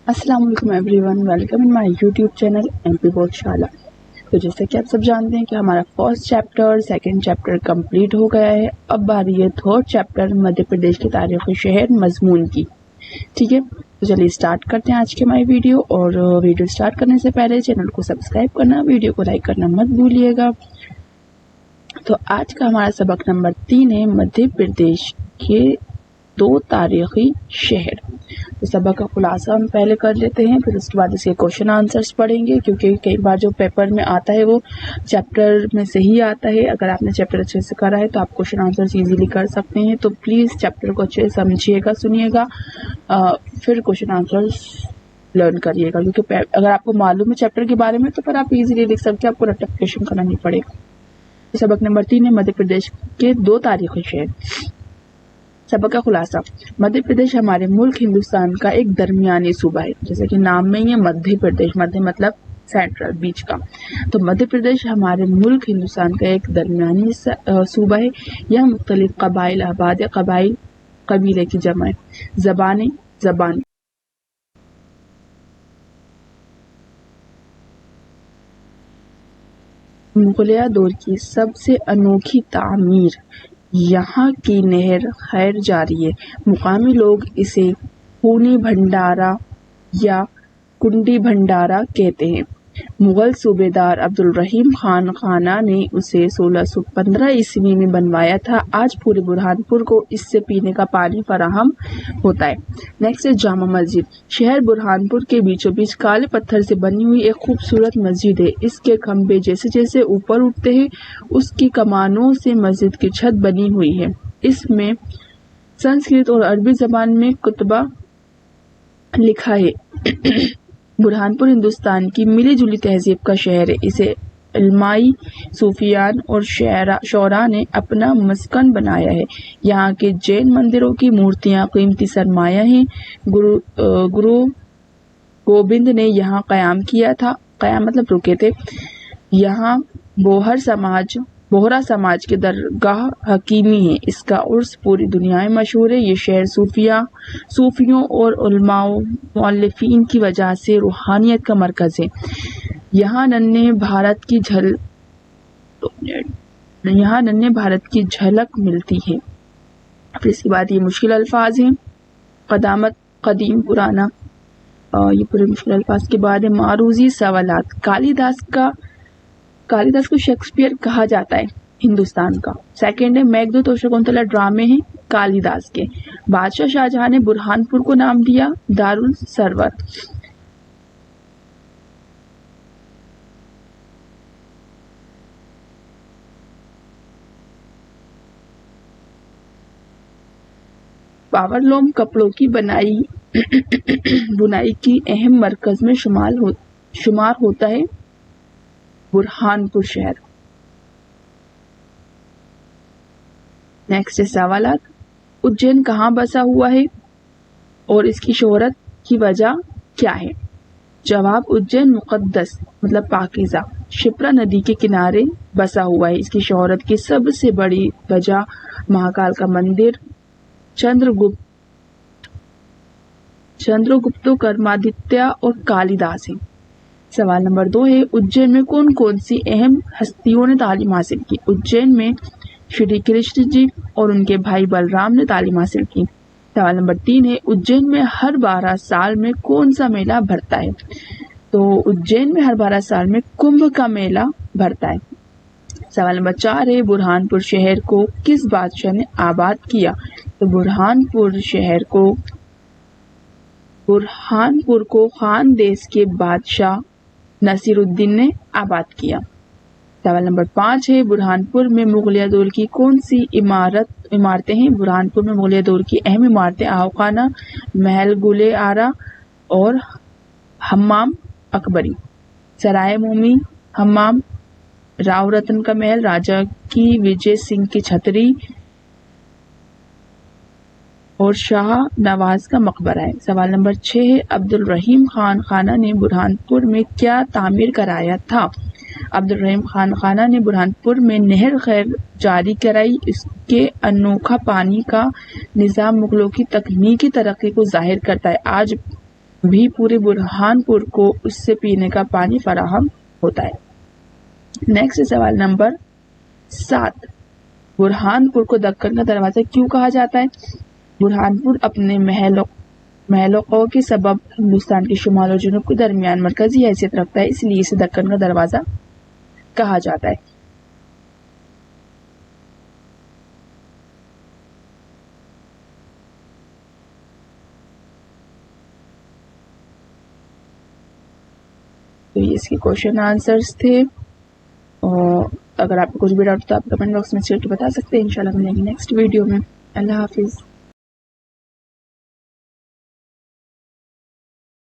السلام علیکم everyone, welcome in my YouTube channel M P Bodh Shala. تو جیسے کہ آپ سب جانتے ہیں کہ ہمارا first chapter second chapter complete ہو گیا ہے، اب باری ہے تھرڈ چیپٹر مدھیہ پردیش کے تاریخی شہر مضمون کی۔ ٹھیک ہے، تو چلیے اسٹارٹ کرتے ہیں آج کے ہماری ویڈیو، اور ویڈیو اسٹارٹ کرنے سے پہلے چینل کو سبسکرائب کرنا، ویڈیو کو لائک کرنا مت بھولیے گا۔ تو آج کا ہمارا سبق نمبر 3 ہے مدھیہ پردیش کے 2 تاریخی شہر۔ تو سبق کا خلاصہ ہم پہلے کر لیتے ہیں، پھر اس کے بعد اس کے کوشچن آنسرز پڑھیں گے، کیونکہ کئی بار جو پیپر میں آتا ہے وہ چیپٹر میں سے ہی آتا ہے۔ اگر آپ نے چیپٹر اچھے سے کرا ہے تو آپ کوشچن آنسرز ایزیلی کر سکتے ہیں، تو پلیز چیپٹر کو اچھے سے سمجھیے گا، سنیے گا، پھر کوشچن آنسرز لرن کریے گا، کیونکہ اگر آپ کو معلوم ہے چیپٹر کے بارے میں تو پھر آپ ایزیلی لکھ سکتے ہیں، آپ کو ریپیٹیشن کرنا نہیں پڑے گا۔ سبق نمبر 3 ہے مدھیہ پردیش کے 2 تاریخی شہر۔ سبق کا خلاصہ: مدھیہ پردیش ہمارے ملک ہندوستان کا ایک درمیانی صوبہ ہے، جیسے کہ نام میں ہی ہے مدھیہ پردیش، مدھیہ مطلب سینٹرل، بیچ کا۔ تو مدھیہ پردیش ہمارے ملک ہندوستان کا ایک درمیانی صوبہ ہے۔ یہ مختلف قبائل آباد ہے، قبائل قبیلے کی جمع ہے، زبان مغلیہ دور کی سب سے انوکھی تعمیر یہاں کی نہر خیر جاری ہے۔ مقامی لوگ اسے خونی بھنڈارا یا کنڈی بھنڈارا کہتے ہیں۔ مغل صوبیدار عبدالرحیم خان خانہ نے اسے 1615 عیسوی میں بنوایا تھا۔ آج پورے برہان پور کو اس سے پینے کا پانی فراہم ہوتا ہے۔ نیکسٹ ہے جامع مسجد۔ شہر برہان پور کے بیچوں بیچ کالے پتھر سے بنی ہوئی ایک خوبصورت مسجد ہے۔ اس کے کھمبے جیسے جیسے اوپر اٹھتے ہیں اس کی کمانوں سے مسجد کی چھت بنی ہوئی ہے۔ اس میں سنسکرت اور عربی زبان میں کتبہ لکھا ہے۔ برہان پور ہندوستان کی ملی جلی تہذیب کا شہر ہے۔ اسے علماء، صوفیان اور شعراء نے اپنا مسکن بنایا ہے۔ یہاں کے جین مندروں کی مورتیاں قیمتی سرمایہ ہیں۔ گرو گوبند نے یہاں قیام کیا تھا، قیام مطلب رکے تھے۔ یہاں بوہرا سماج کے درگاہ حکیمی ہے۔ اس کا عرس پوری دنیا میں مشہور ہے۔ یہ شہر صوفیوں اور علماء مؤلفین کی وجہ سے روحانیت کا مرکز ہے۔ یہاں ننھے بھارت کی جھلک ملتی ہے۔ پھر اس کے بعد یہ مشکل الفاظ ہیں: قدامت، قدیم، پرانا، یہ پورے مشکل الفاظ کے بعد ہے معروضی سوالات۔ کالیداس کو شیکسپیئر کہا جاتا ہے ہندوستان کا۔ سیکنڈ ہے میگھدوت اور شکنتلا ڈرامے ہیں کالیداس کے۔ بادشاہ شاہجہاں نے برہان پور کو نام دیا دارالسرور۔ پاورلوم کپڑوں کی بنائی کی اہم مرکز میں شمار ہوتا ہے برہان پور شہر۔ نیکسٹ ہے سوالات: اجین کہاں بسا ہوا ہے اور اس کی شہرت کی وجہ کیا ہے؟ جواب: اجین مقدس مطلب پاکیزہ شپرا ندی کے کنارے بسا ہوا ہے۔ اس کی شہرت کی سب سے بڑی وجہ مہاکال کا مندر، چندرگپت کرمادتیہ اور کالیداس ہے۔ سوال نمبر 2 ہے اجین میں کون کون سی اہم ہستیوں نے تعلیم حاصل کی؟ اجین میں شری کرشن جی اور ان کے بھائی بلرام نے تعلیم حاصل کی۔ سوال نمبر 3 ہے اجین میں ہر 12 سال میں کون سا میلہ بھرتا ہے؟ تو اجین میں ہر 12 سال میں کمبھ کا میلہ بھرتا ہے۔ سوال نمبر 4 ہے برہان پور شہر کو کس بادشاہ نے آباد کیا؟ تو برہان پور کو خاندیش کے بادشاہ نصیر الدین نے آباد کیا۔ سوال نمبر 5 ہے برہان پور میں مغلیہ دور کی کون سی عمارتیں ہیں؟ برہان پور میں مغلیہ دور کی اہم عمارتیں آہو خانہ، محل گلے آرا اور حمام اکبری۔ سرائے مومی حمام، راؤ رتن کا محل، راجا کی وجے سنگھ کی چھتری اور شاہ نواز کا مقبرہ ہے۔ سوال نمبر 6 ہے عبدالرحیم خان خانہ نے برہان پور میں کیا تعمیر کرایا تھا؟ عبدالرحیم خان خانہ نے برہان پور میں نہر خیر جاری کرائی۔ اس کے انوکھا پانی کا نظام مغلوں کی تکنیکی ترقی کو ظاہر کرتا ہے۔ آج بھی پورے برہانپور کو اس سے پینے کا پانی فراہم ہوتا ہے۔ نیکسٹ سوال نمبر 7، برہانپور کو دکن کا دروازہ کیوں کہا جاتا ہے؟ برہانپور اپنے محلقوں کے سبب ہندوستان کے شمال اور جنوب کے درمیان مرکزی حیثیت رکھتا ہے، اس لیے اسے دکن کا دروازہ کہا جاتا ہے۔ تو یہ اس کے کوشچن آنسرز تھے، اور اگر آپ کو کچھ بھی ڈاؤٹ تو آپ کمنٹ باکس میں چیک بتا سکتے ہیں۔ انشاءاللہ ملیں گے نیکسٹ ویڈیو میں۔ اللہ حافظ۔